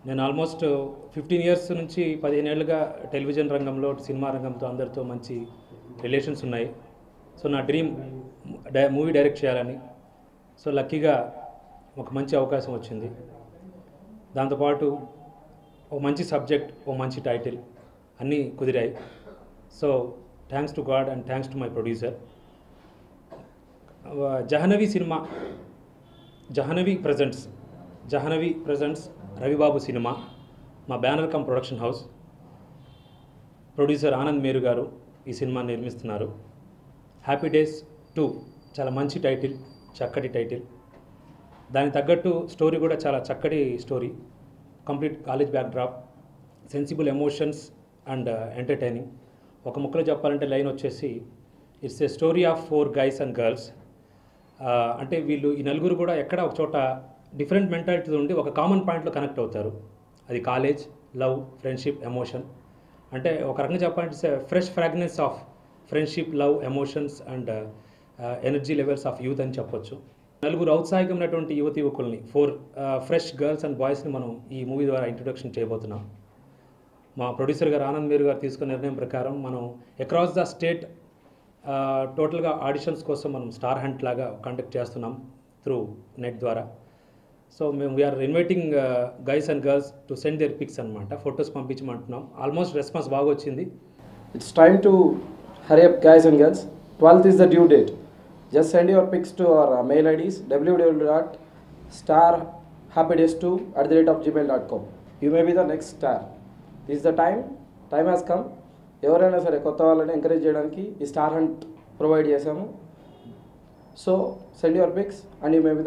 నేను almost 15 years నుంచి 15 ఏళ్ళుగా టెలివిజన్ రంగంలో సినిమా రంగంతో అందరితో మంచి రిలేషన్స్ ఉన్నాయి. సో నా డ్రీమ్ మూవీ డైరెక్ట్ చేయాలని. సో లక్కీగా ఒక మంచి అవకాశం వచ్చింది. దాంతోపాటు ఒక మంచి సబ్జెక్ట్, ఒక మంచి టైటిల్ అన్నీ కుదిరాయి. So thanks to God and thanks to my producer. Jahnavi cinema, Jahnavi presents Ravibabu cinema, మా banner come production house. Producer Anand Meru గారు ఈ సినిమాని నిర్మిస్తున్నారు. హ్యాపీ డేస్ 2 చాలా మంచి టైటిల్, చక్కటి టైటిల్. దానికి తగ్గట్టు స్టోరీ కూడా చాలా చక్కటి story. Complete college backdrop, sensible emotions and entertaining. ఒక ముక్కలో చెప్పాలంటే లైన్ వచ్చేసి it's a story of 4 guys and girls. అంటే వీళ్ళు ఈ నలుగురు కూడా ఎక్కడ ఒక చోట డిఫరెంట్ మెంటాలిటీ ఉండి ఒక కామన్ పాయింట్లో కనెక్ట్ అవుతారు. అది కాలేజ్, లవ్, ఫ్రెండ్షిప్, ఎమోషన్. అంటే ఒక రకంగా చెప్పాలంటే fresh fragrance of friendship, love, emotions and energy levels of youth అని చెప్పొచ్చు. నలుగురు ఔత్సాహికమైనటువంటి యువకుల్ని, 4 ఫ్రెష్ గర్ల్స్ అండ్ బాయ్స్ని మనం ఈ మూవీ ద్వారా ఇంట్రొడక్షన్ చేయబోతున్నాం. మా ప్రొడ్యూసర్ గారు ఆనంద్ మేరు గారు తీసుకున్న నిర్ణయం ప్రకారం మనం అక్రాస్ ద స్టేట్ టోటల్గా ఆడిషన్స్ కోసం మనం స్టార్ హంట్ లాగా కండక్ట్ చేస్తున్నాం త్రూ నెట్ ద్వారా. సో మేము we are inviting guys and girls to send their pics అనమాట. ఫొటోస్ పంపించమంటున్నాం. ఆల్మోస్ట్ రెస్పాన్స్ బాగా వచ్చింది. It's time to hurry up, guys and girls. 12th is the due date. Just send your pics to our mail IDs www.starhappydays2@gmail.com. You may be the next star. This is the time. Time has come. ఎవరైనా సరే కొత్త వాళ్ళని encourage చేయడానికి ఈ star hunt provide చేసాము. So send your pics and you may be the